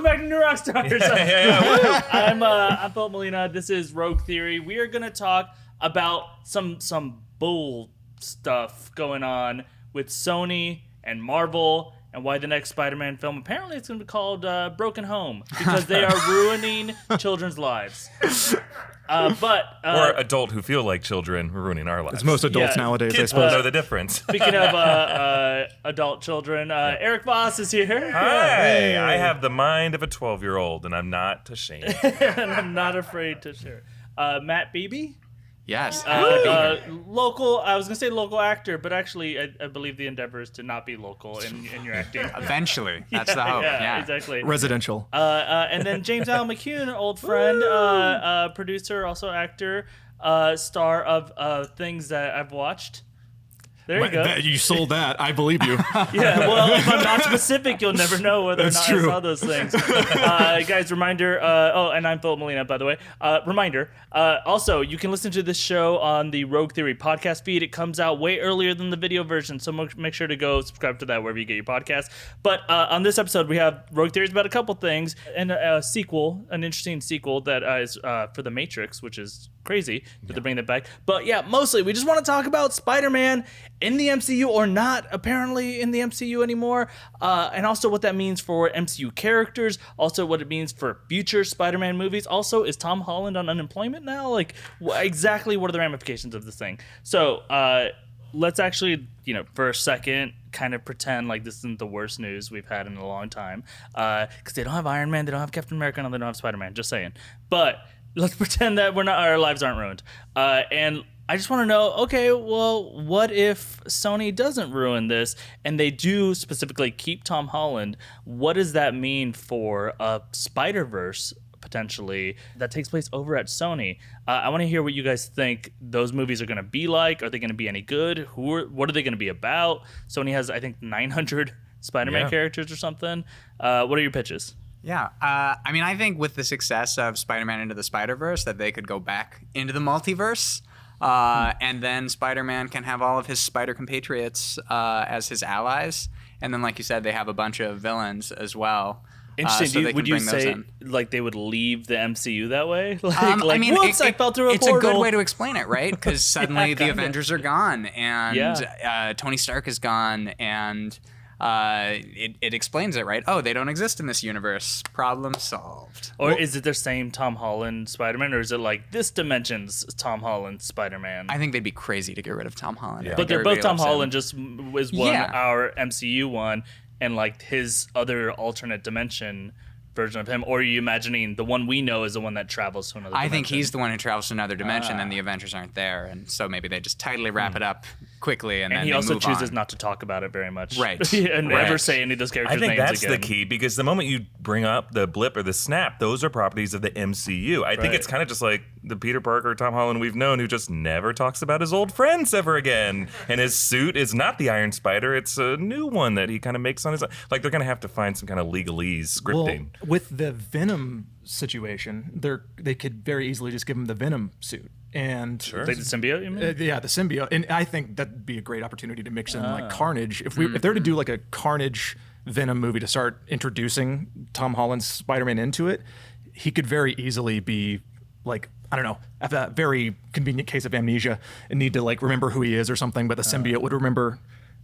welcome back to New Rockstars. I'm Filup Molina. This is Rogue Theory. We are going to talk about some bull stuff going on with Sony and Marvel and why the next Spider-Man film, apparently it's going to be called Broken Home, because they are ruining children's lives. Or adult who feel like children ruining our lives. It's most adults nowadays, Kids I suppose. know the difference. Speaking of adult children, Erik Voss is here. Hi. Hey. I have the mind of a 12-year-old, and I'm not ashamed. And I'm not afraid to share. Matt Beebe? Yes. Local, I was going to say local actor, but actually I believe the endeavor is to not be local in your acting. Eventually. That's the hope. Yeah, exactly. Residential. And then James Al McCune, old friend, producer, also actor, star of things that I've watched. There you go. You sold that. I believe you. Yeah, well, if I'm not specific, you'll never know whether That's or not true. I saw those things. Guys, reminder, and I'm Filup Molina, by the way. Reminder, also, you can listen to this show on the Rogue Theory podcast feed. It comes out way earlier than the video version, so make sure to go subscribe to that wherever you get your podcasts. But on this episode, we have Rogue Theories about a couple things, and a sequel, an interesting sequel that is for The Matrix, which is crazy that they're bringing that back. But yeah, mostly we just want to talk about Spider-Man in the MCU or not apparently in the MCU anymore, and also what that means for MCU characters, also what it means for future Spider-Man movies. Also, is Tom Holland on unemployment now? Like, exactly what are the ramifications of this thing? So let's actually, for a second, kind of pretend like this isn't the worst news we've had in a long time, because they don't have Iron Man, they don't have Captain America, and they don't have Spider-Man, just saying. But let's pretend that our lives aren't ruined. And I just want to know, okay, well, what if Sony doesn't ruin this and they do specifically keep Tom Holland? What does that mean for a Spiderverse potentially that takes place over at Sony? I want to hear what you guys think those movies are going to be like. Are they going to be any good? What are they going to be about? Sony has, I think, 900 Spider-Man characters or something. What are your pitches? Yeah. I think with the success of Spider-Man Into the Spider-Verse that they could go back into the multiverse, and then Spider-Man can have all of his spider compatriots as his allies. And then, like you said, they have a bunch of villains as well. Interesting. So Would you say like they would leave the MCU that way? Whoops, I fell through a it's portal. a good way to explain it, right? Because suddenly the Avengers are gone, and Tony Stark is gone, and it explains it, right? Oh, they don't exist in this universe. Problem solved. Or is it their same Tom Holland Spider-Man, or is it like this dimension's Tom Holland Spider-Man? I think they'd be crazy to get rid of Tom Holland. Yeah. But they're both Tom Holland, just is one our MCU one, and like his other alternate dimension version of him. Or are you imagining the one we know is the one that travels to another dimension? I think he's the one who travels to another dimension, and the Avengers aren't there, and so maybe they just tightly wrap it up quickly, and then he they also move chooses on. not to talk about it very much, Right? and never say any of those characters' I think names that's again. the key, because the moment you bring up the blip or the snap, those are properties of the MCU. I think it's kind of just like the Peter Parker, Tom Holland we've known, who just never talks about his old friends ever again. And his suit is not the Iron Spider; it's a new one that he kind of makes on his own. Like, they're going to have to find some kind of legalese scripting. Well, with the Venom situation, they could very easily just give him the Venom suit. And Sure. Like the symbiote, you mean? the symbiote, and I think that'd be a great opportunity to mix in like Carnage. If they're to do like a Carnage Venom movie to start introducing Tom Holland's Spider-Man into it, he could very easily be like, I don't know, have a very convenient case of amnesia and need to like remember who he is or something, but the symbiote would remember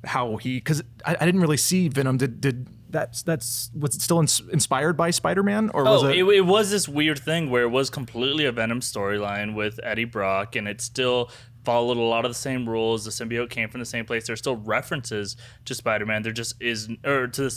how because I didn't really see Venom. Did was it still inspired by Spider-Man, or was it was this weird thing where it was completely a Venom storyline with Eddie Brock, and it still followed a lot of the same rules. The symbiote came from the same place. There's still references to Spider-Man. There just is, or to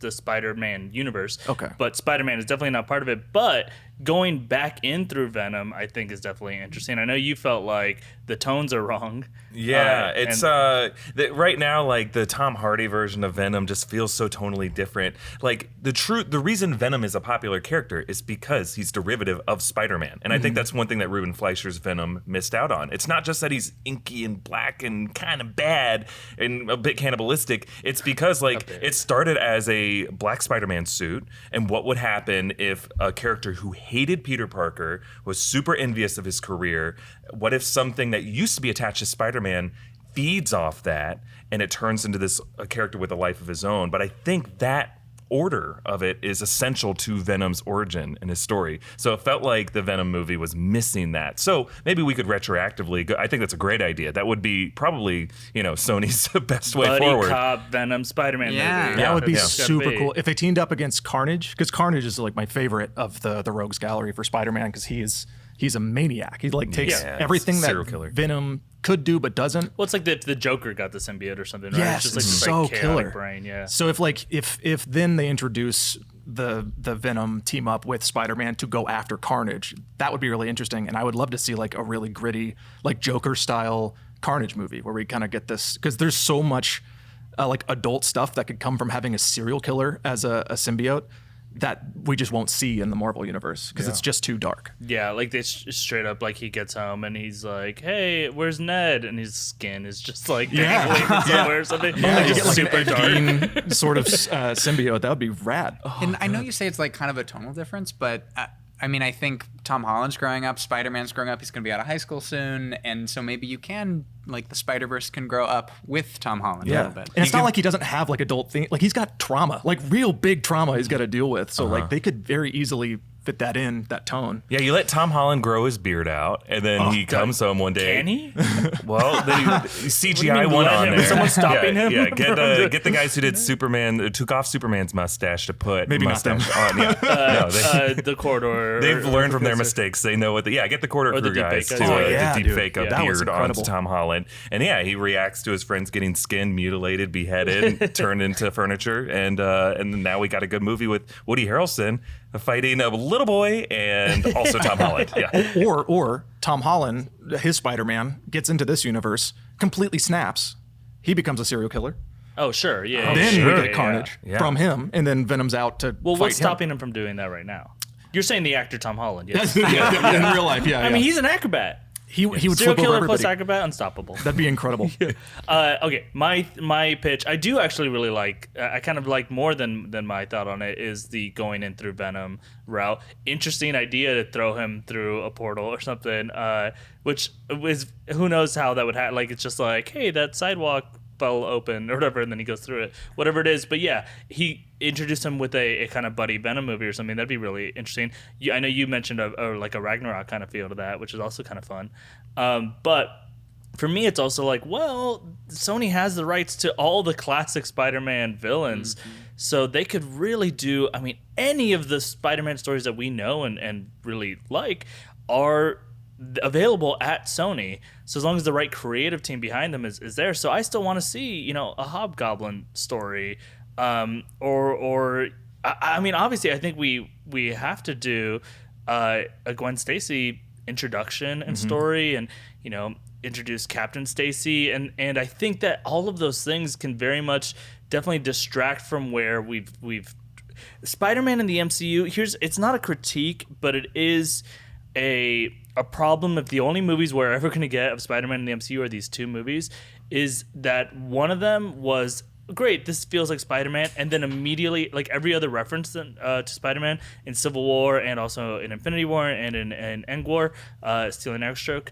the Spider-Man universe. Okay. But Spider-Man is definitely not part of it. But going back in through Venom, I think is definitely interesting. I know you felt like the tones are wrong. Yeah, it's right now, like the Tom Hardy version of Venom just feels so tonally different. Like the reason Venom is a popular character is because he's derivative of Spider-Man, and I think that's one thing that Ruben Fleischer's Venom missed out on. It's not just that he's inky and black and kind of bad and a bit cannibalistic. It's because like it started as a black Spider-Man suit, and what would happen if a character who hated Peter Parker was super envious of his career? What if something that used to be attached to Spider-Man feeds off that and it turns into a character with a life of his own? But I think that order of it is essential to Venom's origin and his story. So it felt like the Venom movie was missing that. So maybe we could retroactively go. I think that's a great idea. That would be probably, Sony's best way Buddy forward. cop Venom Spider-Man movie. That would be It's gotta super be. cool if they teamed up against Carnage, because Carnage is like my favorite of the Rogues Gallery for Spider-Man, because he's a maniac. He like takes everything that serial killer. Venom could do but doesn't. Well, it's like the Joker got the symbiote or something, right? Yes, it's just like it's this so like chaotic killer. brain, yeah. So if then they introduce the Venom team up with Spider-Man to go after Carnage, that would be really interesting. And I would love to see like a really gritty, like Joker style Carnage movie where we kind of get this, because there's so much like adult stuff that could come from having a serial killer as a symbiote that we just won't see in the Marvel universe because it's just too dark. Yeah, like they straight up, like he gets home and he's like, "Hey, where's Ned?" And his skin is just like dangling somewhere or something. Yeah, Like, you it's get like super an dark. Ed Gein sort of symbiote. That would be rad. And I know you say it's like kind of a tonal difference, but I mean, I think Tom Holland's growing up, Spider-Man's growing up. He's going to be out of high school soon, and so maybe you can, like, the Spider-Verse can grow up with Tom Holland a little bit. And it's not like he doesn't have like adult thing. Like he's got trauma, like real big trauma he's got to deal with. So like they could very easily fit that in, that tone. Yeah, you let Tom Holland grow his beard out, and then he comes home one day. Can he? Well, then he CGI mean, one let on him? there. Is someone stopping him? Yeah, get the guys who did Superman, took off Superman's mustache to put Maybe not them. mustache on. Yeah. No, The corridor. they've learned from their mistakes. They know what. Get the corridor Or the crew guys deepfake to guys. the deep fake a That was beard onto incredible. Tom Holland, and he reacts to his friends getting skinned, mutilated, beheaded, turned into furniture, and then now we got a good movie with Woody Harrelson fighting a little boy and also Tom Holland. Yeah. Or Tom Holland, his Spider-Man, gets into this universe, completely snaps. He becomes a serial killer. Oh, sure. Yeah. Then sure, we get yeah. Carnage Yeah. from him, and then Venom's out to Well, fight what's him. stopping him from doing that right now? You're saying the actor Tom Holland, yes. In real life, yeah. I mean, he's an acrobat. he would Serial flip over killer everybody. plus acrobat, unstoppable. That'd be incredible. Okay, my pitch, I do actually really like. I kind of like more than my thought on it is the going in through Venom route. Interesting idea to throw him through a portal or something. Which is, who knows how that would happen? Like it's just like, hey, that sidewalk fell open or whatever, and then he goes through it, whatever it is. But yeah, he introduced him with a kind of buddy Venom movie or something. That'd be really interesting. I know you mentioned like a Ragnarok kind of feel to that, which is also kind of fun. But for me, it's also like, well, Sony has the rights to all the classic Spider-Man villains, so they could really do, I mean, any of the Spider-Man stories that we know and really like are available at Sony. So as long as the right creative team behind them is there. So I still want to see, a Hobgoblin story, or I mean, obviously, I think we have to do a Gwen Stacy introduction and story, and introduce Captain Stacy, and I think that all of those things can very much definitely distract from where we've Spider-Man in the MCU. It's not a critique, but it is a problem if the only movies we're ever going to get of Spider-Man in the MCU are these two movies, is that one of them was great, this feels like Spider-Man, and then immediately, like every other reference to Spider-Man in Civil War and also in Infinity War and in End War, Stealing Airstrike,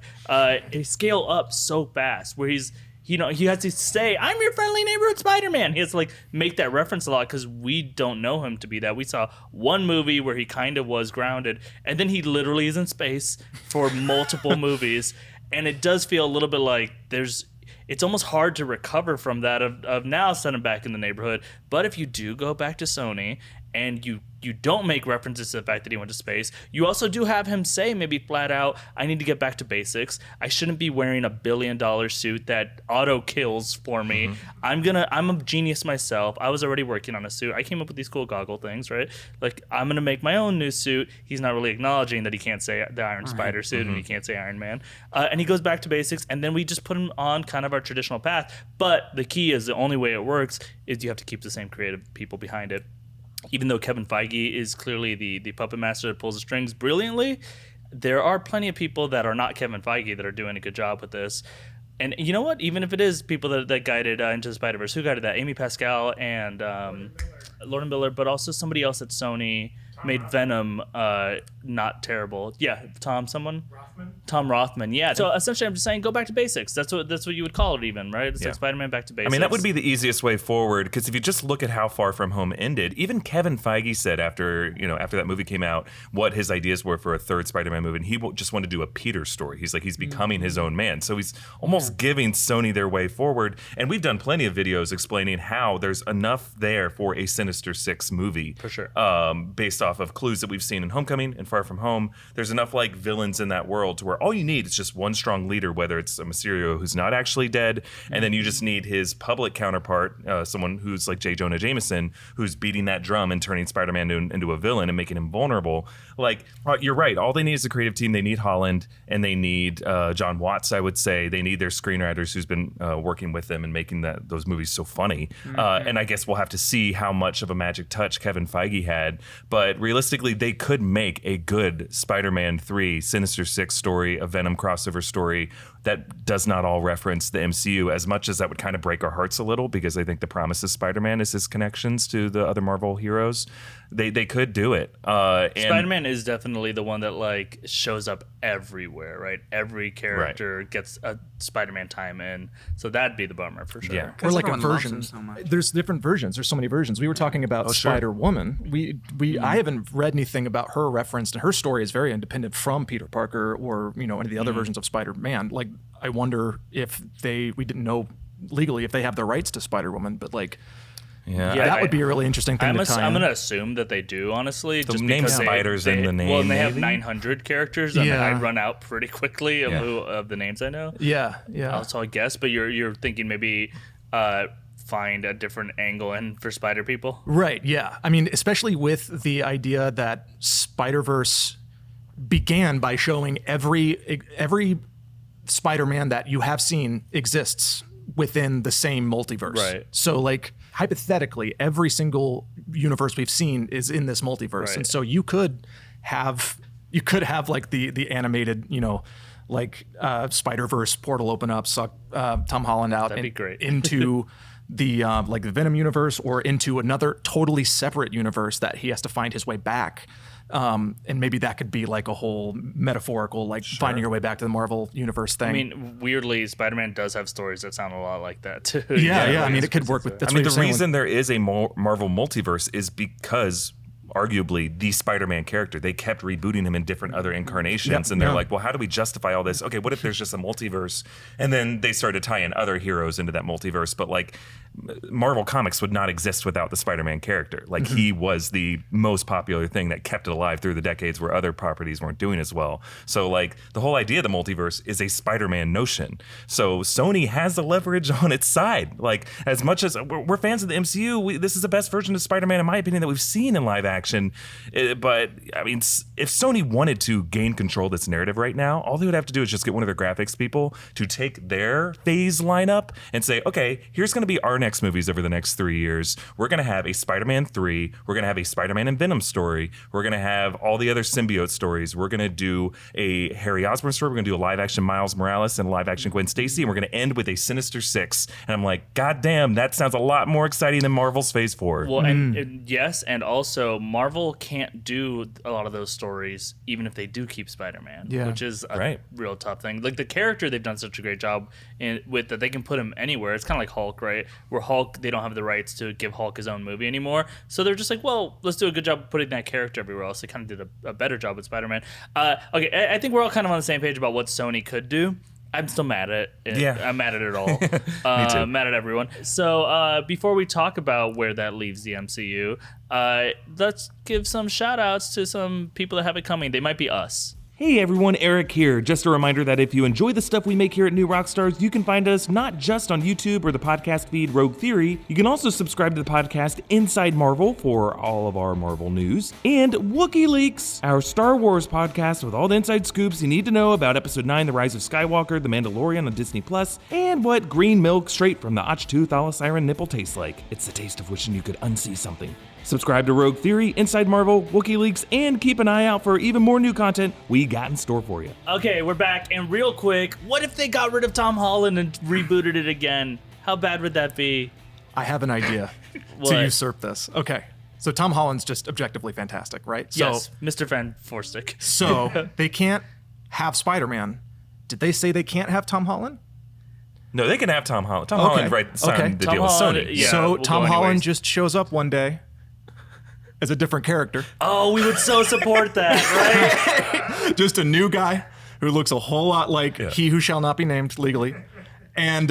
they scale up so fast where he has to say, "I'm your friendly neighborhood Spider-Man." He has to like make that reference a lot because we don't know him to be that. We saw one movie where he kind of was grounded, and then he literally is in space for multiple movies, and it does feel a little bit like it's almost hard to recover from that of now send him back in the neighborhood. But if you do go back to Sony and you don't make references to the fact that he went to space, you also do have him say maybe flat out, I need to get back to basics. I shouldn't be wearing $1 billion suit that auto kills for me. I'm a genius myself. I was already working on a suit. I came up with these cool goggle things, right? Like, I'm going to make my own new suit. He's not really acknowledging that he can't say the Iron Spider suit and he can't say Iron Man. And he goes back to basics, and then we just put him on kind of our traditional path. But the key is the only way it works is you have to keep the same creative people behind it. Even though Kevin Feige is clearly the puppet master that pulls the strings brilliantly, there are plenty of people that are not Kevin Feige that are doing a good job with this. And you know what? Even if it is people that guided Into the Spider-Verse, who guided that? Amy Pascal and Lord and Miller, but also somebody else at Sony. made Venom not terrible. Yeah, Tom Rothman. Yeah. So essentially, I'm just saying, go back to basics. That's what you would call it, even, right? It's like Spider-Man back to basics. I mean, that would be the easiest way forward, because if you just look at how Far From Home ended, even Kevin Feige said after that movie came out, what his ideas were for a third Spider-Man movie, and he just wanted to do a Peter story. He's becoming his own man. So he's almost giving Sony their way forward. And we've done plenty of videos explaining how there's enough there for a Sinister Six movie. For sure. Based off of clues that we've seen in Homecoming and Far From Home. There's enough like villains in that world to where all you need is just one strong leader, whether it's a Mysterio who's not actually dead, and then you just need his public counterpart, someone who's like J. Jonah Jameson, who's beating that drum and turning Spider-Man into a villain and making him vulnerable. Like, you're right. All they need is a creative team. They need Holland, and they need John Watts, I would say. They need their screenwriters who's been working with them and making those movies so funny. And I guess we'll have to see how much of a magic touch Kevin Feige had. But realistically, they could make a good Spider-Man 3 Sinister Six story, a Venom crossover story that does not all reference the MCU, as much as that would kind of break our hearts a little, because I think the promise of Spider-Man is his connections to the other Marvel heroes. They could do it. Spider-Man is definitely the one that like shows up everywhere, right? Every character gets a Spider-Man time in, so that'd be the bummer for sure. Yeah. Or like a everyone loves version. him so much. There's different versions. There's so many versions. We were talking about Spider-Woman. I haven't read anything about her referenced, and her story is very independent from Peter Parker or any of the other versions of Spider-Man. Like, I wonder if we didn't know legally if they have the rights to Spider-Woman, but like. Yeah, that would be a really interesting thing to tie in. I'm going to assume that they do, honestly. The just name because Spider's in the name. Well, and they have maybe? 900 characters, and I run out pretty quickly of the names I know. Yeah. So I guess, but you're thinking maybe find a different angle in for Spider people? Right, yeah. I mean, especially with the idea that Spider-Verse began by showing every Spider-Man that you have seen exists within the same multiverse. Right. So like hypothetically, every single universe we've seen is in this multiverse. Right. And so you could have like the animated, like Spider-Verse portal open up, suck Tom Holland out That'd be great. into the like the Venom universe, or into another totally separate universe that he has to find his way back. And maybe that could be like a whole metaphorical, like finding your way back to the Marvel universe thing. I mean, weirdly, Spider-Man does have stories that sound a lot like that too. Yeah. I mean, it could work with. That's I mean, what the you're saying, reason there is a Marvel multiverse is because, arguably, the Spider-Man character, they kept rebooting him in different other incarnations, and they're like, well, how do we justify all this? Okay, what if there's just a multiverse? And then they started to tie in other heroes into that multiverse, but like, Marvel Comics would not exist without the Spider-Man character. Like, he was the most popular thing that kept it alive through the decades where other properties weren't doing as well. So like, the whole idea of the multiverse is a Spider-Man notion. So Sony has the leverage on its side. Like, as much as we're fans of the MCU, this is the best version of Spider-Man, in my opinion, that we've seen in live action. But I mean, if Sony wanted to gain control of this narrative right now, all they would have to do is just get one of their graphics people to take their phase lineup and say, okay, here's going to be our next movies over the next 3 years. We're going to have a Spider-Man 3. We're going to have a Spider-Man and Venom story. We're going to have all the other symbiote stories. We're going to do a Harry Osborn story. We're going to do a live-action Miles Morales and a live-action Gwen Stacy. And we're going to end with a Sinister Six. And I'm like, God damn, that sounds a lot more exciting than Marvel's Phase 4. Well, and yes, and also Marvel can't do a lot of those stories, even if they do keep Spider-Man, which is a real tough thing. Like, the character, they've done such a great job with that they can put him anywhere. It's kind of like Hulk, right? Where Hulk, they don't have the rights to give Hulk his own movie anymore. So they're just like, well, let's do a good job of putting that character everywhere else. They kind of did a better job with Spider-Man. Okay, I think we're all kind of on the same page about what Sony could do. I'm still mad at it. Yeah. I'm mad at it all. Me too. Mad at everyone. So before we talk about where that leaves the MCU, let's give some shout outs to some people that have it coming. They might be us. Hey everyone, Eric here. Just a reminder that if you enjoy the stuff we make here at New Rockstars, you can find us not just on YouTube or the podcast feed Rogue Theory. You can also subscribe to the podcast Inside Marvel for all of our Marvel news, and Wookiee Leaks, our Star Wars podcast with all the inside scoops you need to know about Episode 9, The Rise of Skywalker, The Mandalorian on Disney+, and what green milk straight from the Achtu Thalasiren nipple tastes like. It's the taste of wishing you could unsee something. Subscribe to Rogue Theory, Inside Marvel, Wookiee Leaks, and keep an eye out for even more new content we got in store for you. Okay, we're back, and real quick, what if they got rid of Tom Holland and rebooted it again? How bad would that be? I have an idea to usurp this. Okay. So Tom Holland's just objectively fantastic, right? Yes, Mr. Van Forstick. So they can't have Spider-Man. Did they say they can't have Tom Holland? No, they can have Tom Holland. Tom Holland signed the Tom deal Holland, with Sony. yeah. So we'll Tom go Holland anyways. just shows up one day as a different character. Oh, we would so support that, right? Just a new guy who looks a whole lot like he who shall not be named legally. And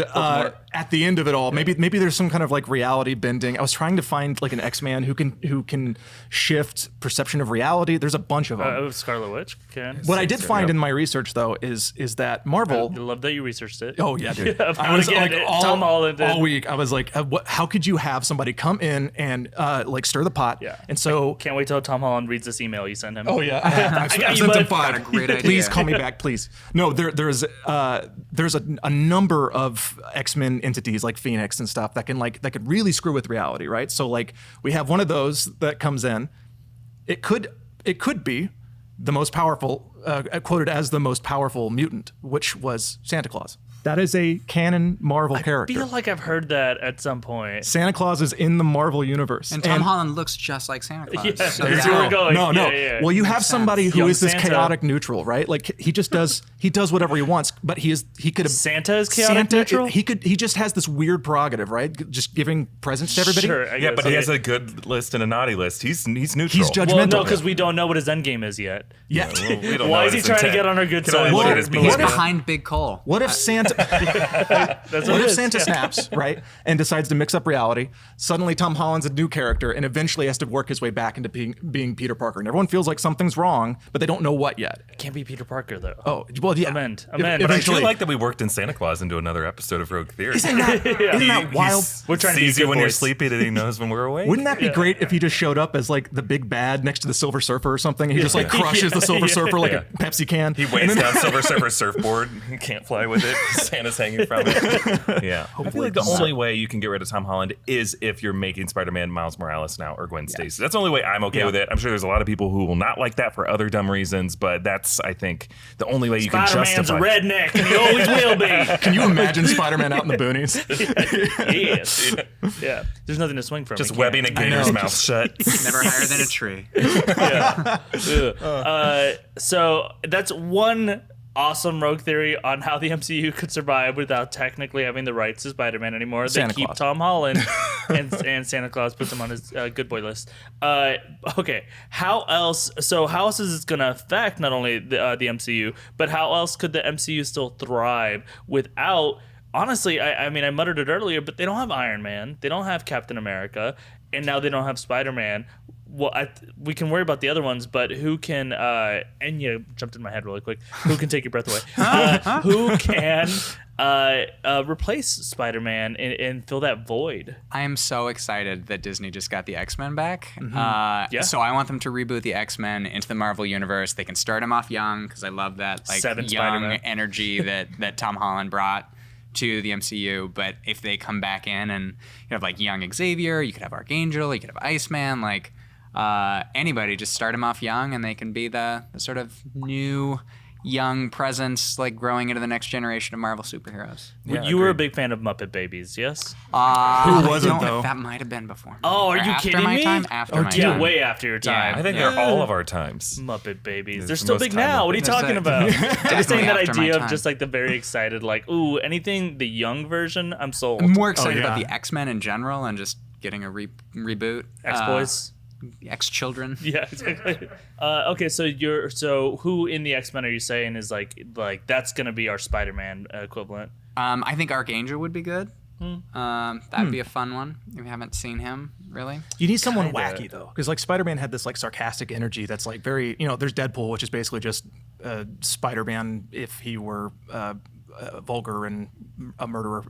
at the end of it all, maybe there's some kind of like reality bending. I was trying to find like an X-Man who can shift perception of reality. There's a bunch of them. Scarlet Witch can. What I did find in my research though is that Marvel. I love that you researched it. Oh yeah, dude. I was like Tom Holland all week. I was like, how could you have somebody come in and like stir the pot? Yeah. And so Can't wait till Tom Holland reads this email you sent him. Oh yeah, I've got you, sent him bud. 5. Got a great idea. Please call me back, please. No, there's a number of X-Men entities like Phoenix and stuff that could really screw with reality, right? So like we have one of those that comes in. It could be the most powerful, quoted as the most powerful mutant, which was Santa Claus. That is a canon Marvel character. I feel like I've heard that at some point. Santa Claus is in the Marvel universe. And Tom Holland looks just like Santa Claus. Yeah, So that's yeah. where we're going. No. Yeah. Well, you have somebody who Young is this Santa. chaotic neutral, right? Like he does whatever he wants, but he could have Santa is chaotic neutral? He just has this weird prerogative, right? Just giving presents to everybody. Sure, I Yeah, guess. but he has a good list and a naughty list. He's neutral. He's judgmental. Well, no, because we don't know what his end game is yet. Yeah. Well, we don't Why know is he his trying to intent. get on our good Can only side? look at his What He's behavior. behind Big Cole. What if Santa? That's What it if is, Santa yeah. snaps, right, and decides to mix up reality? Suddenly, Tom Holland's a new character, and eventually has to work his way back into being Peter Parker. And everyone feels like something's wrong, but they don't know what yet. Can't be Peter Parker though. Oh, well, yeah. Amend. But I Eventually, do like that we worked in Santa Claus into another episode of Rogue Theory. isn't that wild? We're trying to be sees you good when you're boys. sleepy that he knows when we're awake. Wouldn't that be great if he just showed up as like the big bad next to the Silver Surfer or something? And he just like crushes the Silver Surfer like a Pepsi can. He weighs down Silver Surfer's surfboard. He can't fly with it. Santa's hanging from it. Yeah. I feel like the only way you can get rid of Tom Holland is if you're making Spider-Man Miles Morales now or Gwen Stacy. That's the only way I'm okay with it. I'm sure there's a lot of people who will not like that for other dumb reasons, but that's, I think, the only way you can Spider-Man's a justify. redneck, and he always will be. Can you imagine Spider-Man out in the boonies? Yes. Yeah. There's nothing to swing from. Just He webbing a can't. gator's mouth shut. Never higher than a tree. So that's one awesome rogue theory on how the MCU could survive without technically having the rights to Spider-Man anymore. They Santa keep Claus. Tom Holland, and Santa Claus puts him on his good boy list. Okay, how else? So how else is this going to affect not only the MCU, but how else could the MCU still thrive without? Honestly, I mean, I muttered it earlier, but they don't have Iron Man, they don't have Captain America, and now they don't have Spider-Man. Well, we can worry about the other ones, but who can? And you jumped in my head really quick. Who can take your breath away? Who can replace Spider-Man and fill that void? I am so excited that Disney just got the X-Men back. Yeah. So I want them to reboot the X-Men into the Marvel Universe. They can start them off young because I love that like Seven young Spider-Man. energy that Tom Holland brought to the MCU. But if they come back in and you have like young Xavier, you could have Archangel, you could have Iceman, like anybody, just start them off young and they can be the sort of new young presence, like growing into the next generation of Marvel superheroes. Yeah, You were a agreed. big fan of Muppet Babies, yes? Who wasn't, though? That might have been before. Oh, are Or you after kidding my me? time? After Oh, my dude. Yeah, time. way after your time. I think they're all of our times. Muppet Babies. They're the still most big now. What are you There's talking a- about? I'm just saying Definitely that after my idea of time. just like the very excited, like, ooh, anything the young version, I'm sold. I'm more excited yeah. about the X-Men in general and just getting a reboot. X-Boys. X-Children. Yeah, exactly. Okay, so who in the X-Men are you saying is like that's gonna be our Spider-Man equivalent? I think Archangel would be good. That'd be a fun one. If you haven't seen him, really. You need someone Kinda. wacky though, because like Spider-Man had this like sarcastic energy that's like very, there's Deadpool, which is basically just Spider-Man if he were vulgar and a murderer.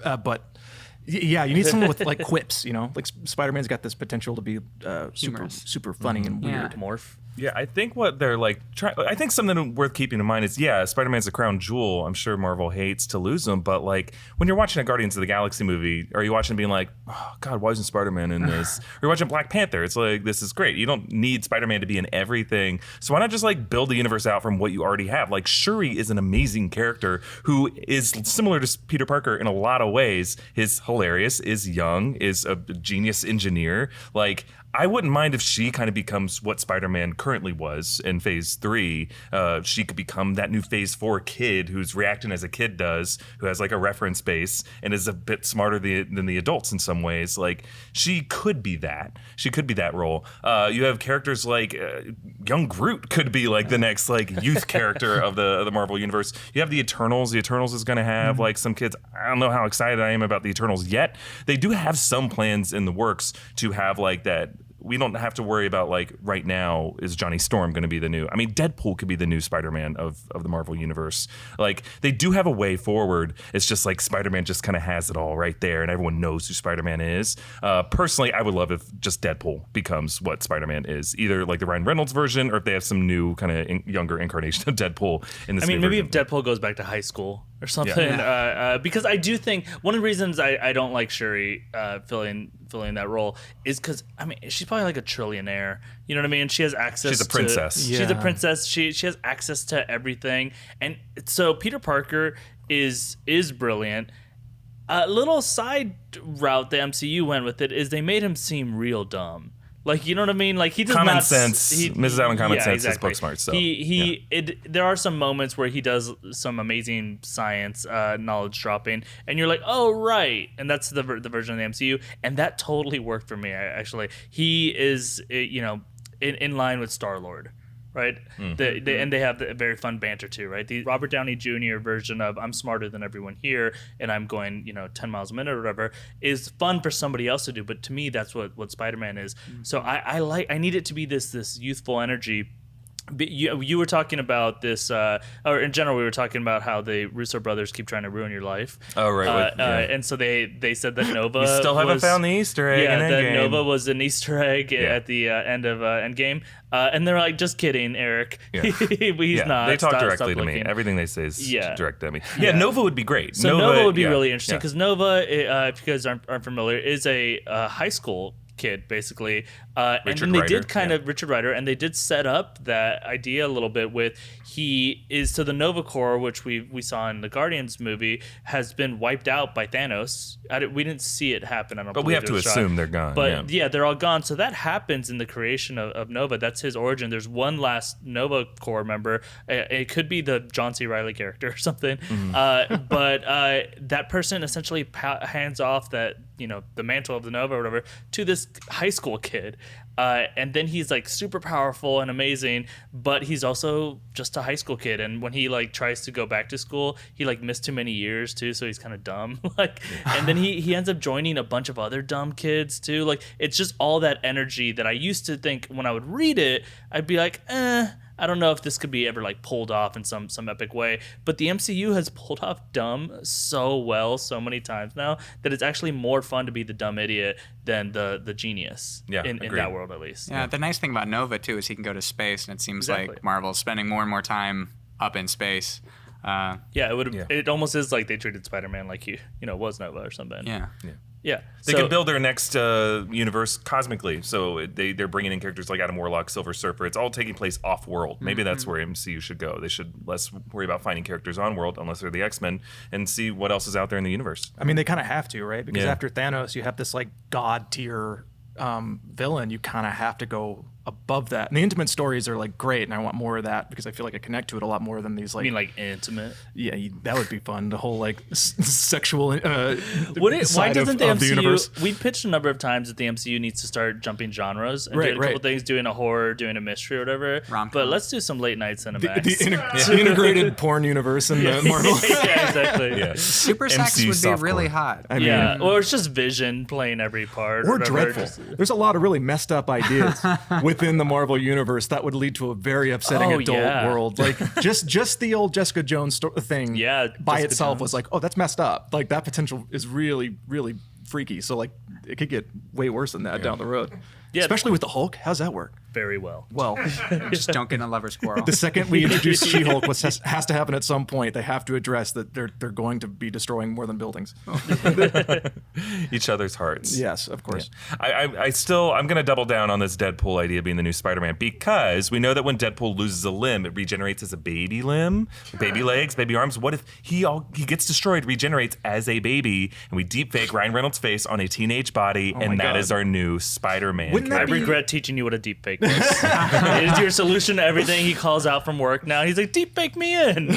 Yeah, you need someone with like quips, like Spider-Man's got this potential to be super Humorous. super funny and Yeah. weird. Morph. Yeah, I think what they're like I think something worth keeping in mind is, Spider-Man's a crown jewel. I'm sure Marvel hates to lose him, but like when you're watching a Guardians of the Galaxy movie, are you watching being like, oh God, why isn't Spider-Man in this? Or you're watching Black Panther, it's like, this is great. You don't need Spider-Man to be in everything. So why not just like build the universe out from what you already have? Like Shuri is an amazing character who is similar to Peter Parker in a lot of ways. Is hilarious, is young, is a genius engineer. Like, I wouldn't mind if she kind of becomes what Spider-Man currently was in Phase 3. She could become that new Phase 4 kid who's reacting as a kid does, who has like a reference base and is a bit smarter than the adults in some ways. Like, she could be that. She could be that role. You have characters like young Groot could be like the next like youth character of the Marvel universe. You have the Eternals. The Eternals is going to have like some kids. I don't know how excited I am about the Eternals yet. They do have some plans in the works to have like that. We don't have to worry about like right now is Johnny Storm going to be the new. I mean, Deadpool could be the new Spider-Man of the Marvel universe. Like, they do have a way forward. It's just like Spider-Man just kind of has it all right there, and everyone knows who Spider-Man is. Personally, I would love if just Deadpool becomes what Spider-Man is, either like the Ryan Reynolds version, or if they have some new kind of younger incarnation of Deadpool in this. I mean, maybe version. if Deadpool goes back to high school or something, because I do think one of the reasons I don't like Shuri filling that role is because, I mean, she's probably like a trillionaire. You know what I mean? She has access. She's a princess. She's a princess. She has access to everything, and so Peter Parker is brilliant. A little side route the MCU went with it is they made him seem real dumb. Like, you know what I mean? Like, he does common not sense. Misses out on common sense. Exactly. Is book smart. So there are some moments where he does some amazing science knowledge dropping, and you're like, oh right, and that's the version of the MCU, and that totally worked for me. Actually, he is in line with Star-Lord. Right, and they have the very fun banter too, right? The Robert Downey Jr. version of "I'm smarter than everyone here and I'm going 10 miles a minute" or whatever is fun for somebody else to do, but to me that's what Spider-Man is. So I need it to be this youthful energy. You were talking about this, or in general, we were talking about how the Russo brothers keep trying to ruin your life. Oh, right. And so they said that Nova we still haven't found the Easter egg. Yeah, in that Endgame. Nova was an Easter egg at the end of Endgame. And they're like, just kidding, Eric. Yeah. He's not. They talk directly stop to looking. me. Everything they say is directed at me. Yeah, Nova would be great. So Nova would be really interesting because Nova, if you guys aren't familiar, is a high school kid basically, and then they did kind of Richard Rider, and they did set up that idea a little bit with he is to the Nova Corps, which we saw in the Guardians movie, has been wiped out by Thanos. We didn't see it happen. I don't. But we have to assume they're gone. But they're all gone. So that happens in the creation of Nova. That's his origin. There's one last Nova Corps member. It could be the John C. Reilly character or something. But that person essentially hands off that the mantle of the Nova or whatever to this high school kid. And then he's like super powerful and amazing, but he's also just a high school kid. And when he like tries to go back to school, he like missed too many years too, so he's kind of dumb. And then he ends up joining a bunch of other dumb kids too. Like, it's just all that energy that I used to think when I would read it, I'd be like, I don't know if this could be ever like pulled off in some epic way, but the MCU has pulled off dumb so well so many times now that it's actually more fun to be the dumb idiot than the genius in that world, at least. Yeah, the nice thing about Nova too is he can go to space, and it seems like Marvel's spending more and more time up in space. It almost is like they treated Spider-Man like he was Nova or something. Yeah. They can build their next universe cosmically. So they're bringing in characters like Adam Warlock, Silver Surfer. It's all taking place off-world. Maybe that's where MCU should go. They should less worry about finding characters on-world, unless they're the X-Men, and see what else is out there in the universe. I mean, they kind of have to, right? Because after Thanos, you have this like god-tier villain. You kind of have to go above that. And the intimate stories are like great, and I want more of that because I feel like I connect to it a lot more than these like. You mean like intimate? Yeah, that would be fun. The whole like sexual. Why doesn't the MCU? Universe. We pitched a number of times that the MCU needs to start jumping genres and doing a couple things, doing a horror, doing a mystery, or whatever. Rom-com. But let's do some late night Cinemax. The integrated porn universe in the Marvel. Yeah, exactly. Yeah. Super sex would be really hot. I mean, or it's just Vision playing every part. Or dreadful. There's a lot of really messed up ideas within the Marvel universe that would lead to a very upsetting adult world. Like just the old Jessica Jones thing by Jessica itself Jones was like, oh, that's messed up. Like that potential is really, really freaky. So like it could get way worse than that down the road. Yeah. Especially with the Hulk. How's that work? Very well. Well, Just don't get in a lover's quarrel. the second we introduce She-Hulk, what has to happen at some point, they have to address that they're going to be destroying more than buildings. Each other's hearts. Yes, of course. I'm going to double down on this Deadpool idea being the new Spider-Man, because we know that when Deadpool loses a limb, it regenerates as a baby limb, baby legs, baby arms. What if he gets destroyed, regenerates as a baby, and we deep fake Ryan Reynolds' face on a teenage body, and that is our new Spider-Man. Wouldn't I that be- regret teaching you what a deep fake was. It is your solution to everything. He calls out from work now. He's like, deep fake me in.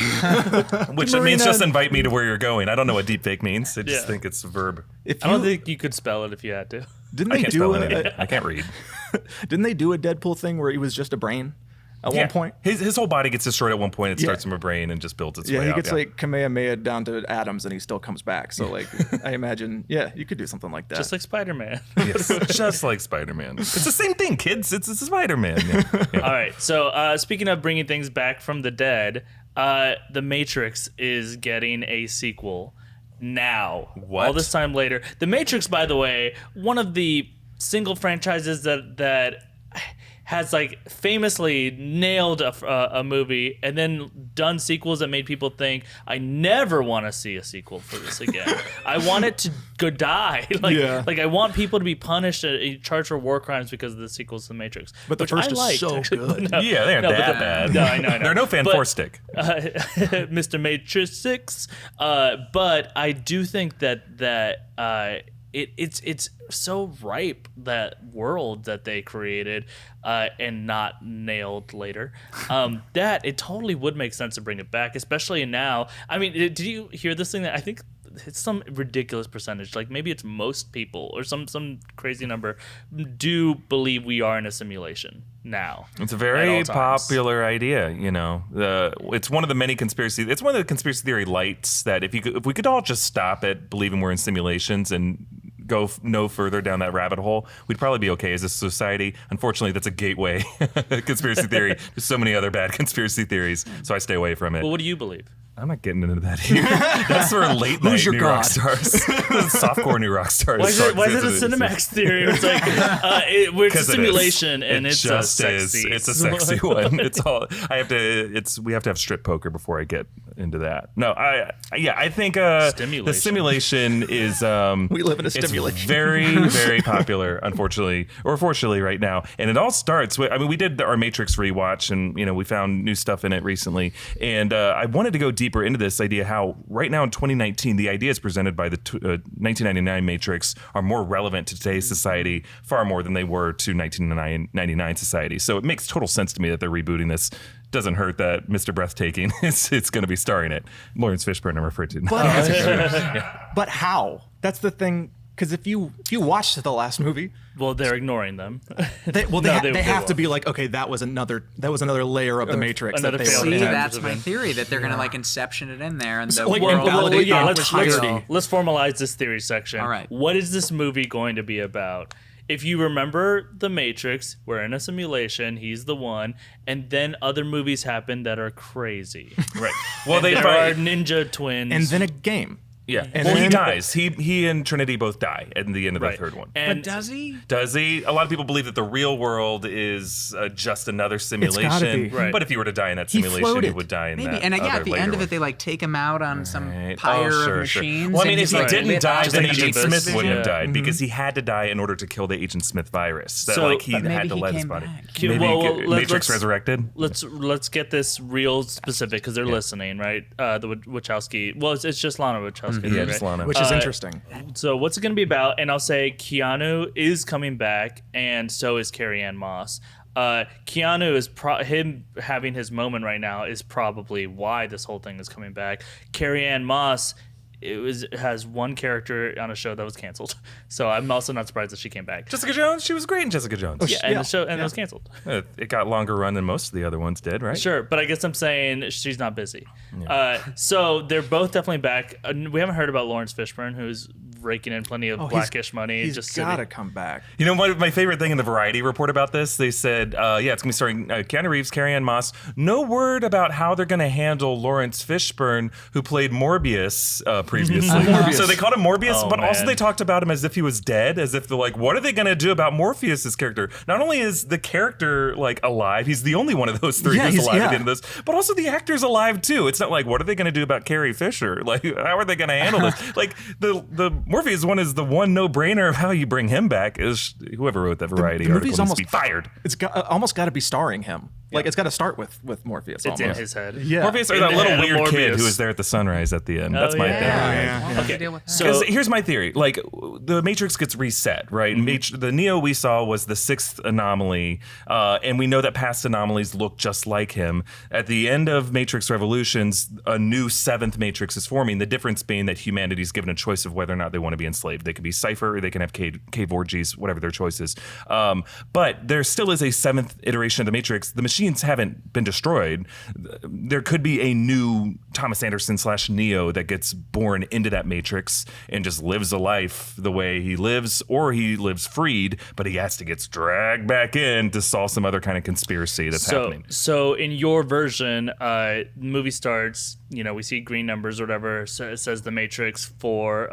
Which means just invite me to where you're going. I don't know what deep fake means. I just think it's a verb. If I don't you- think you could spell it if you had to. Didn't I they can't do spell anything. I can't read. Didn't they do a Deadpool thing where he was just a brain at one point? His whole body gets destroyed at one point. It starts from a brain and just builds its way Yeah, he out. gets like Kamehameha down to atoms and he still comes back. So like, I imagine, you could do something like that. Just like Spider-Man. Yes, just like Spider-Man. It's the same thing, kids. It's Spider-Man. Yeah. All right. So speaking of bringing things back from the dead, The Matrix is getting a sequel now. What? All this time later. The Matrix, by the way, one of the single franchises that has like famously nailed a movie and then done sequels that made people think, I never want to see a sequel for this again. I want it to go die. Like I want people to be punished, charged for war crimes because of the sequels to The Matrix. But the which first I is liked, so actually. good. No, Yeah, they aren't but that bad. No, I know. They're no fan But, four stick. Mr. Matrix 6. But I do think that it's so ripe, that world that they created and not nailed later, that it totally would make sense to bring it back, especially now. I mean, did you hear this thing that I think it's some ridiculous percentage, like maybe it's most people or some crazy number, do believe we are in a simulation now? It's a at very all times. popular idea, you know. It's one of the many conspiracy. It's one of the conspiracy theory lights that if we could all just stop at believing we're in simulations and go no further down that rabbit hole, we'd probably be okay as a society. Unfortunately, that's a gateway conspiracy theory. There's so many other bad conspiracy theories, so I stay away from it. Well, what do you believe? I'm not getting into that here. That's for late night Who's your new god? Rockstars. Softcore new Rockstars. Why is it a Cinemax theory? It's like it's a simulation and it's a sexy. It's a sexy one. It's all. We have to have strip poker before I get into that. No, I think the simulation is. We live in a it's stimulation. very, very popular, unfortunately, or fortunately, right now. And it all starts with. I mean, we did our Matrix rewatch, and we found new stuff in it recently. And I wanted to go deeper into this idea how right now in 2019 the ideas presented by the 1999 Matrix are more relevant to today's society far more than they were to 1999 society. So it makes total sense to me that they're rebooting this. Doesn't hurt that Mr. Breathtaking it's going to be starring it. Lawrence Fishburne, I'm referred to. But how? That's the thing. Because if you watched the last movie, Well, they're ignoring them. they they have will. to be like, okay, that was another layer of the Matrix that another they failed were See, Yeah. that's my theory, that they're gonna like Inception it in there and the like, world invalidate yeah, the let's entirety. formalize this theory section. All right. What is this movie going to be about? If you remember The Matrix, we're in a simulation, he's the one, and then other movies happen that are crazy. Right. Well, And they there are find. ninja twins. And then a game. Yeah. And Well, he then- dies. He and Trinity both die at the end of the Right. third one. And But does he? Does he? A lot of people believe that the real world is just another simulation. be. Right. But if you were to die in that He simulation, floated. you would die in Maybe. that. And yeah, other at the later end of one. it, they like take him out on some Right. pyre sure, of sure. machines. Well, I mean, and if he's he like, didn't lit die, up then like Agent Agent Smith wouldn't have Yeah. died because he had to die in order to kill the Agent Smith virus. That So- like he But maybe had to he let his came body. back. Maybe Well, Matrix let's- resurrected. let's get this real specific because they're listening, right? The Wachowski. Well, it's just Lana Wachowski. Yeah, right? just Lana. Which is interesting. So what's it going to be about? And I'll say Keanu is coming back, and so is Carrie-Anne Moss. Keanu is him having his moment right now is probably why this whole thing is coming back. Carrie-Anne Moss has one character on a show that was canceled, so I'm also not surprised that she came back. Jessica Jones. She was great in Jessica Jones. Yeah, and the show and it was canceled. It got longer run than most of the other ones did, right? Sure, but I guess I'm saying she's not busy. So they're both definitely back. We haven't heard about Lawrence Fishburne, who's raking in plenty of Blackish money. He's just gotta come back. You know what? My favorite thing in the Variety report about this, they said, it's gonna be starring Keanu Reeves, Carrie-Anne Moss. No word about how they're gonna handle Lawrence Fishburne, who played Morbius previously. So they called him Morbius, but also they talked about him as if he was dead, as if they're like, what are they gonna do about Morpheus's character? Not only is the character like alive, he's the only one of those three who's alive at the end of this, but also the actor's alive too. It's not like, what are they gonna do about Carrie Fisher? Like, how are they gonna handle this? Like the Morpheus one is the one no-brainer of how you bring him back. Is whoever wrote that Variety article needs to be fired. It's almost got to be starring him. Like it's got to start with Morpheus. It's almost. in his head. Yeah. Morpheus or that little weird kid who was there at the sunrise at the end. That's my theory. Okay, so here's my theory. Like the Matrix gets reset, right? The Neo we saw was the 6th anomaly, and we know that past anomalies look just like him. At the end of Matrix Revolutions, a new 7th Matrix is forming. The difference being that humanity's given a choice of whether or not they want to be enslaved. They can be Cypher, or they can have cave orgies, whatever their choice is. But there still is a 7th iteration of the Matrix. The machines haven't been destroyed. There could be a new Thomas Anderson / Neo that gets born into that Matrix and just lives a life the way he lives, or he lives freed, but he has to get dragged back in to solve some other kind of conspiracy that's happening. So in your version, the movie starts, we see green numbers or whatever, so it says the Matrix for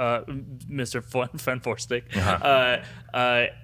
Mr. Fenforstick,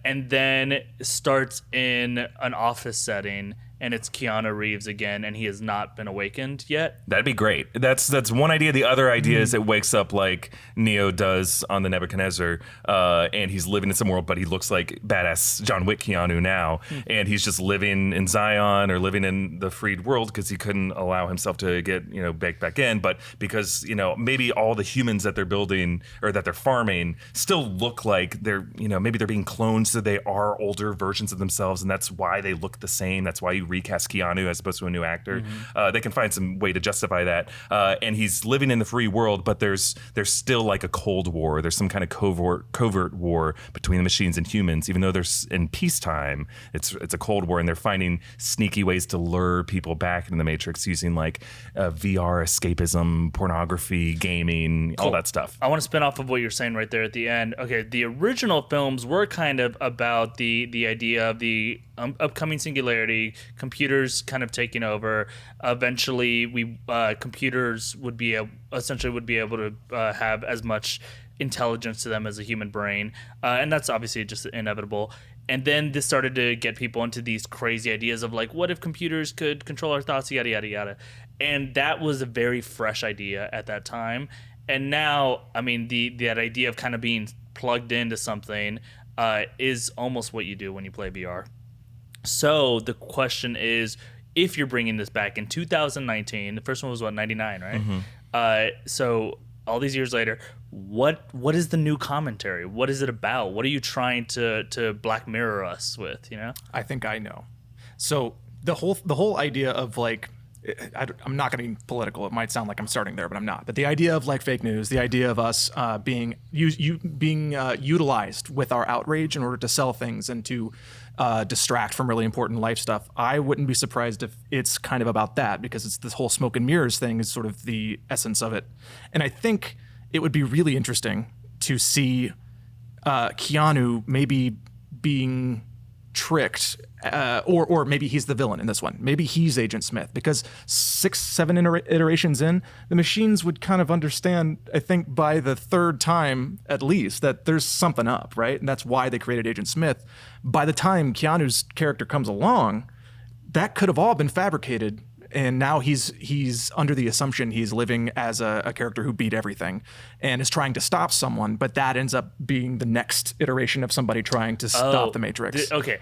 and then starts in an office setting, and it's Keanu Reeves again, and he has not been awakened yet. That'd be great. That's one idea. The other idea is it wakes up like Neo does on the Nebuchadnezzar, and he's living in some world, but he looks like badass John Wick Keanu now, and he's just living in Zion or living in the freed world because he couldn't allow himself to get baked back in. But because maybe all the humans that they're building or that they're farming still look like they're maybe they're being cloned, so they are older versions of themselves, and that's why they look the same. That's why you recast Keanu as opposed to a new actor. They can find some way to justify that. And he's living in the free world, but there's still like a Cold War. There's some kind of covert war between the machines and humans. Even though there's in peacetime, it's a Cold War, and they're finding sneaky ways to lure people back into the Matrix using like VR escapism, pornography, gaming, all that stuff. I want to spin off of what you're saying right there at the end. Okay, the original films were kind of about the idea of the upcoming singularity, computers kind of taking over. Eventually, computers would be able to have as much intelligence to them as a human brain, and that's obviously just inevitable. And then this started to get people into these crazy ideas of like, what if computers could control our thoughts, yada yada yada. And that was a very fresh idea at that time. And now, I mean, that idea of kind of being plugged into something is almost what you do when you play VR. So the question is, if you're bringing this back in 2019, the first one was 99, right? So all these years later, what is the new commentary? What is it about? What are you trying to Black Mirror us with? I think I know. So the whole idea of like, I'm not going to be political. It might sound like I'm starting there, but I'm not. But the idea of like fake news, the idea of us being utilized with our outrage in order to sell things and to distract from really important life stuff. I wouldn't be surprised if it's kind of about that, because it's this whole smoke and mirrors thing is sort of the essence of it. And I think it would be really interesting to see Keanu maybe being tricked, or maybe he's the villain in this one. Maybe he's Agent Smith, because 6-7 iterations in, the machines would kind of understand, I think by the 3rd time at least, that there's something up, right? And that's why they created Agent Smith. By the time Keanu's character comes along, that could have all been fabricated, and now he's under the assumption he's living as a character who beat everything and is trying to stop someone, but that ends up being the next iteration of somebody trying to stop the Matrix. Okay.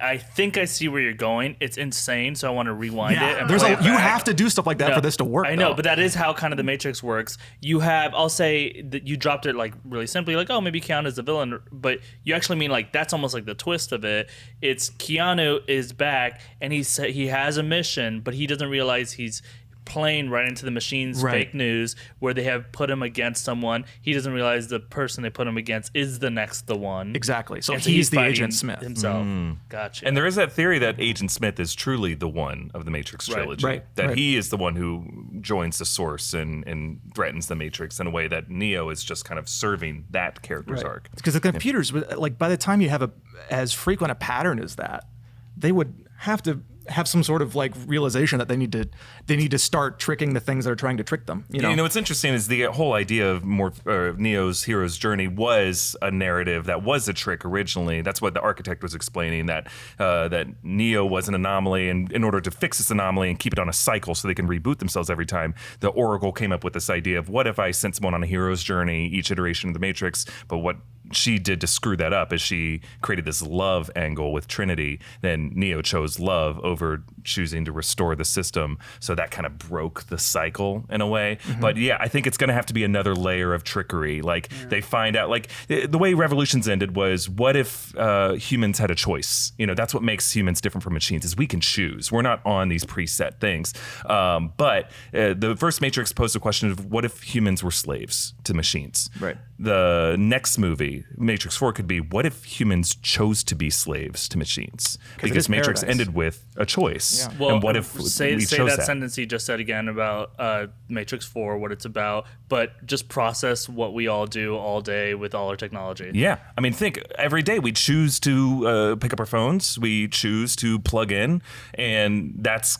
I think I see where you're going. It's insane, so I want to rewind it. And you have to do stuff like that for this to work. I know, but that is how kind of the Matrix works. You have, I'll say that you dropped it like really simply, like, oh, maybe Keanu is the villain, but you actually mean like that's almost like the twist of it. It's Keanu is back, and he has a mission, but he doesn't realize he's playing right into the machine's fake news, where they have put him against someone. He doesn't realize the person they put him against is the one. Exactly. So And he's the fighting Agent Smith himself. Gotcha. And there is that theory that Agent Smith is truly the one of the Matrix trilogy. Right. That he is the one who joins the Source and threatens the Matrix in a way that Neo is just kind of serving that character's arc. Because the computers, like by the time you have as frequent a pattern as that, they would have to have some sort of like realization that they need to start tricking the things that are trying to trick them. You know, what's interesting is the whole idea of Neo's hero's journey was a narrative that was a trick originally. That's what the architect was explaining, that Neo was an anomaly, and in order to fix this anomaly and keep it on a cycle so they can reboot themselves every time, the Oracle came up with this idea of what if I sent someone on a hero's journey each iteration of the Matrix, but what she did to screw that up is she created this love angle with Trinity. Then Neo chose love over choosing to restore the system, so that kind of broke the cycle in a way. But yeah, I think it's going to have to be another layer of trickery. Like they find out, like the way Revolutions ended was, what if humans had a choice? You know, that's what makes humans different from machines, is we can choose. We're not on these preset things. But the first Matrix posed a question of what if humans were slaves to machines? Right. The next movie, Matrix 4, could be, what if humans chose to be slaves to machines? Because Matrix ended with a choice. Yeah. Well, and what if say we chose that sentence you just said again about Matrix 4, what it's about, but just process what we all do all day with all our technology. Yeah. I mean, think, every day we choose to pick up our phones, we choose to plug in, and that's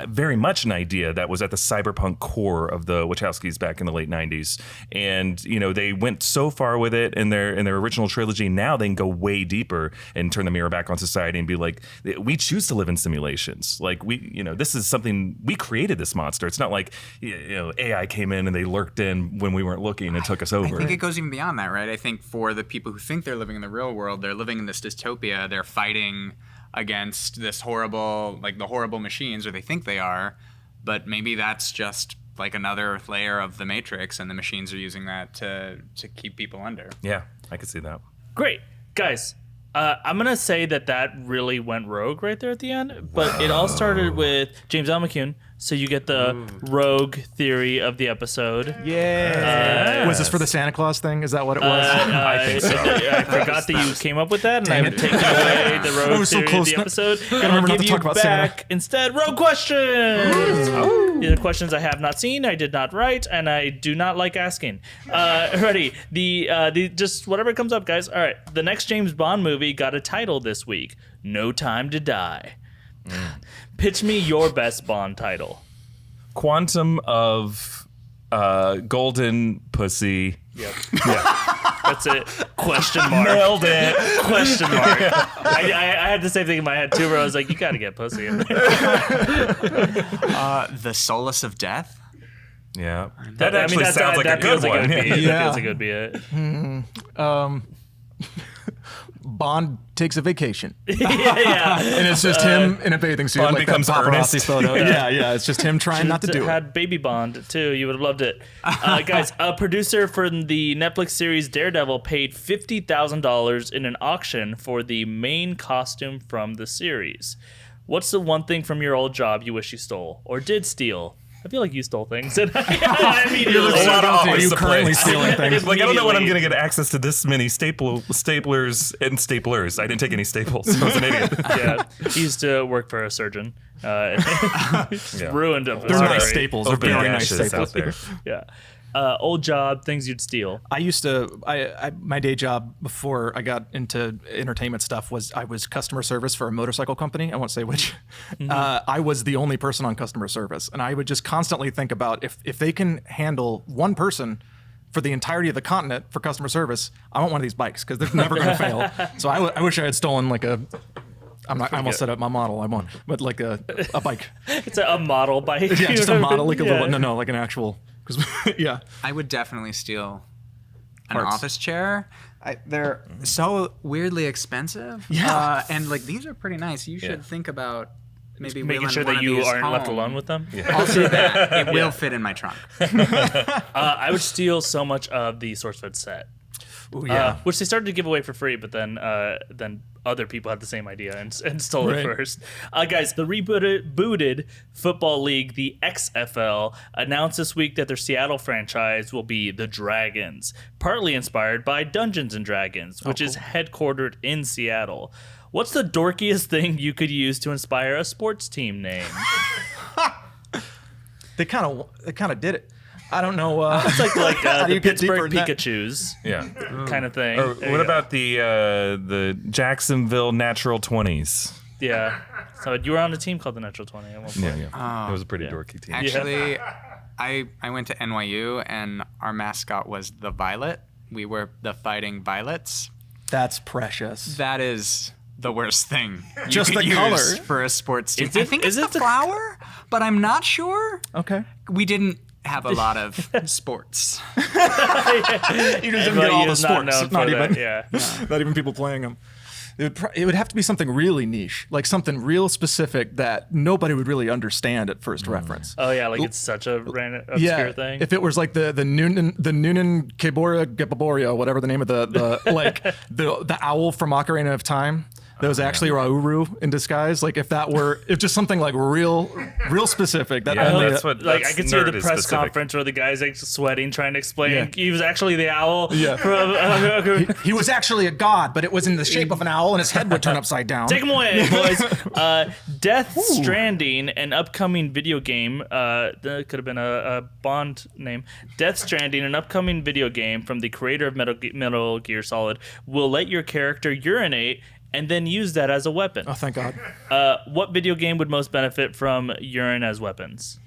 very much an idea that was at the cyberpunk core of the Wachowskis back in the late 90s. And, you know, they went so far with it in their original trilogy. Now they can go way deeper and turn the mirror back on society and be like, we choose to live in simulations. Like, this is something, we created this monster. It's not like, AI came in and they lurked in when we weren't looking and took us over. I think it goes even beyond that, right? I think for the people who think they're living in the real world, they're living in this dystopia. They're fighting against this horrible, like the horrible machines, or they think they are. But maybe that's just like another layer of the Matrix, and the machines are using that to keep people under. Yeah, I could see that. Great. Guys, I'm going to say that really went rogue right there at the end, but it all started with James L. McCune, so you get the rogue theory of the episode. Yeah. Was this for the Santa Claus thing? Is that what it was? I think so. I forgot that you came up with that, and I've taken away the rogue theory of the episode. And I'll give you back instead rogue questions. These are questions I have not seen, I did not write, and I do not like asking. Ready? The just whatever comes up, guys. All right. The next James Bond movie got a title this week: No Time to Die. Pitch me your best Bond title. Quantum of Golden Pussy. Yep. Yeah. That's it. Question mark. Nailed it. Question mark. I had the same thing in my head too, where I was like, you gotta get pussy in there. The Solace of Death? Yeah. That actually sounds like a good one. That feels like it would be it. Bond takes a vacation. Yeah. And it's just him in a bathing suit. Bond like becomes that paparazzi Ernest. photo. Yeah, it's just him trying not to do it. Had Baby Bond too. You would have loved it. Guys, a producer for the Netflix series Daredevil paid $50,000 in an auction for the main costume from the series. What's the one thing from your old job you wish you stole or did steal? I feel like you stole things. I immediately A lot of Are always you the currently place. stealing things? Like, I don't know when I'm going to get access to this many staplers and staplers. I didn't take any staples. I was an idiot. Yeah, he used to work for a surgeon. Ruined him. They're nice staples. They're Open very nice gashes staples. out there. Yeah. Old job, things you'd steal. I used to, my day job before I got into entertainment stuff was I was customer service for a motorcycle company. I won't say which. I was the only person on customer service. And I would just constantly think about if they can handle one person for the entirety of the continent for customer service, I want one of these bikes because they're never going to fail. So I wish I had stolen like a, I almost set up my model. I want, but like a bike. It's a model bike. Yeah, just a model, like a little, no, like an actual. Yeah, I would definitely steal an office chair. They're so weirdly expensive. Yeah. And like these are pretty nice. You should think about maybe making sure one that of you these aren't left home. alone with them. I'll say that. It will fit in my trunk. I would steal so much of the SourceFed set. Ooh, yeah. which they started to give away for free, but then other people had the same idea and stole it first. Guys, the rebooted football league, the XFL, announced this week that their Seattle franchise will be the Dragons, partly inspired by Dungeons and Dragons, which is headquartered in Seattle. What's the dorkiest thing you could use to inspire a sports team name? They kind of did it. I don't know. It's like do the you get deeper Pittsburgh in that? Pikachus Yeah. kind of thing. Or There what you go. about the Jacksonville Natural 20s? Yeah. So you were on a team called the Natural 20 at one point. Yeah. It was a pretty dorky team. Actually, I went to NYU and our mascot was the Violet. We were the Fighting Violets. That's precious. That is the worst thing you Just could the use color? for a sports team. Is it- I think is it's it the the- flower, but I'm not sure. Okay. We didn't have a lot of sports. You just didn't get all NYU the is not sports. known Not for that, even. yeah. Not even people playing them. It would have to be something really niche, like something real specific that nobody would really understand at first reference. Oh yeah, like it's such a random obscure thing. If it was like the Noonan Keboria, whatever the name of the like the owl from Ocarina of Time. That was actually Rauru in disguise. Like if just something like real specific. That Yeah, only that's what. Like I that's could see the nerd is press specific. conference where the guy's like sweating trying to explain Yeah. he was actually the owl. Yeah. From, he was actually a god, but it was in the shape of an owl, and his head would turn upside down. take him away, boys. Death Stranding, an upcoming video game. That could have been a Bond name. Death Stranding, an upcoming video game from the creator of Metal Gear Solid, will let your character urinate and then use that as a weapon. Oh, thank God. What video game would most benefit from urine as weapons?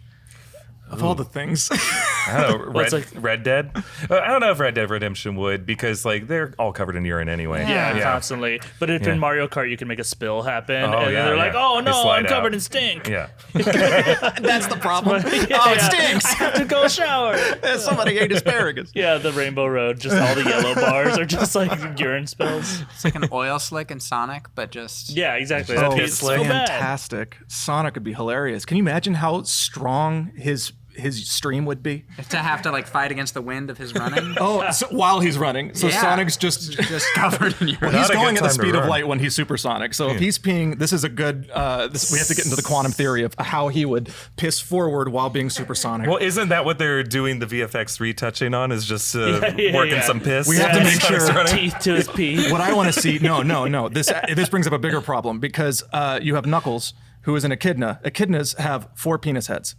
Of all the things. I don't know. it's like- Red Dead? I don't know if Red Dead Redemption would, because like they're all covered in urine anyway. Yeah, constantly. But if in Mario Kart you can make a spill happen, Oh, and yeah, they're like, yeah. "Oh They no, slide I'm covered out. in stink." Yeah. That's the problem. It stinks. I have to go shower. Somebody ate asparagus. Yeah, the Rainbow Road, just all the yellow bars are just like urine spills. It's like an oil slick in Sonic, but just Yeah, exactly. Oh, That'd be it's so bad. Fantastic. Sonic would be hilarious. Can you imagine how strong his stream would be? to have to like fight against the wind of his running. Oh, so while he's running. So Yeah. Sonic's just Covered in urine. he's Not a going good at the time to speed of run. light when he's supersonic. So if he's peeing, this is a good. We have to get into the quantum theory of how he would piss forward while being supersonic. Well, isn't that what they're doing the VFX retouching on? Is just yeah, working yeah. some piss? We have to make Sonic's sure- running. Teeth to his pee. What I want to see, no. This brings up a bigger problem because you have Knuckles, who is an echidna. Echidnas have 4 penis heads.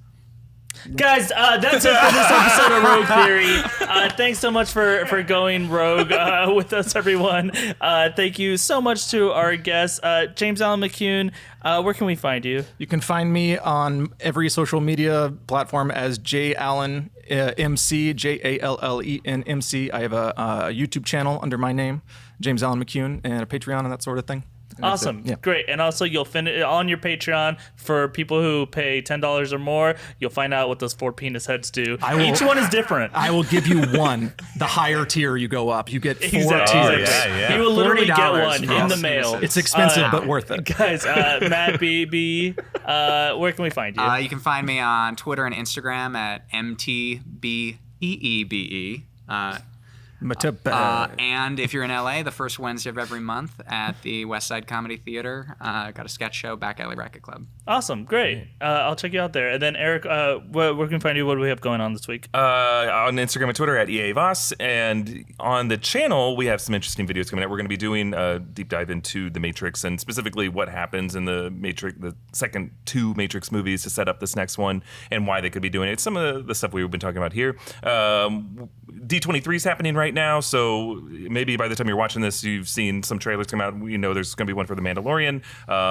Guys, that's it for this episode of Rogue Theory. Thanks so much for going rogue with us, everyone. Thank you so much to our guests, James Allen McCune. Where can we find you? You can find me on every social media platform as J Allen MC, JALLEN MC. I have a YouTube channel under my name, James Allen McCune, and a Patreon and that sort of thing. And that's it. Awesome. Yeah. Great. And also, you'll finish on your Patreon for people who pay $10 or more. You'll find out what those 4 penis heads do. Each one is different. I will give you one. The higher tier you go up, you get 4 Exactly. Oh, tiers. yeah. You will literally get $40 one for in all the the mail. penises. It's expensive, but worth it. Guys, Matt Beebe, where can we find you? You can find me on Twitter and Instagram at MTBEEBE. And if you're in LA, the first Wednesday of every month at the West Side Comedy Theater, got a sketch show, Back Alley Racket Club. Awesome. Great. I'll check you out there. And then, Eric, where can we find you? What do we have going on this week? On Instagram and Twitter at EA Voss. And on the channel, we have some interesting videos coming out. We're going to be doing a deep dive into The Matrix and specifically what happens in the second 2 Matrix movies to set up this next one and why they could be doing it. Some of the stuff we've been talking about here. D23 is happening right now, so maybe by the time you're watching this, you've seen some trailers come out. You know there's going to be one for The Mandalorian,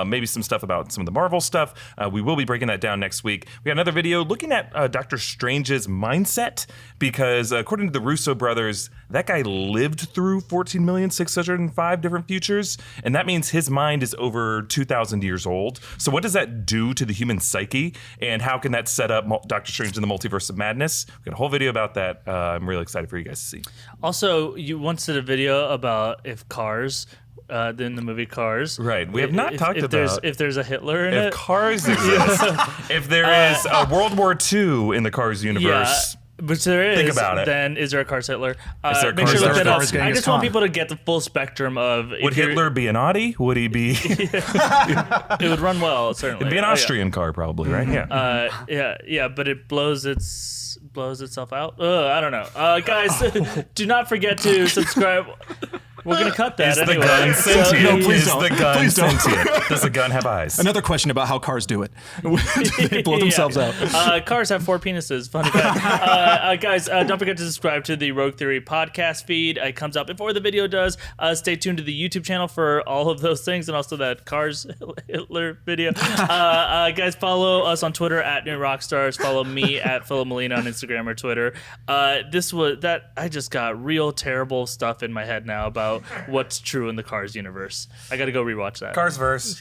maybe some stuff about some of the Marvel stuff. We will be breaking that down next week. We got another video looking at Doctor Strange's mindset, because according to the Russo brothers, that guy lived through 14,605 different futures, and that means his mind is over 2,000 years old. So what does that do to the human psyche, and how can that set up Doctor Strange in the Multiverse of Madness? We got a whole video about that. I'm really excited for you guys to see. Also, you once did a video about if Cars, in the movie Cars. Right. We have not talked about if there's a Hitler in if it. Cars exist. If there is a World War II in the Cars universe. But there is. Think about it. Then is there a Cars Hitler? Is there a Make Cars sure to look Hitler? that up. Cars gang I is just want con. people to get the full spectrum of. Would Hitler be an Audi? Would he be? It would run well, certainly. It'd be an Austrian car, probably, right? Yeah. Yeah, but it blows itself out. I don't know. Guys, do not forget to subscribe. We're gonna cut that Is anyway. the gun sentient? No, please Is don't. the gun Please don't. sentient? Does the gun have eyes? Another question about how cars do it. They blow themselves out. Cars have 4 penises. Fun fact. Guys, don't forget to subscribe to the Rogue Theory podcast feed. It comes out before the video does. Stay tuned to the YouTube channel for all of those things and also that Cars Hitler video. Guys, follow us on Twitter at New Rockstars. Follow me at Filup Molina on Instagram or Twitter. I just got real terrible stuff in my head now about what's true in the Cars universe. I got to go rewatch that. Cars verse.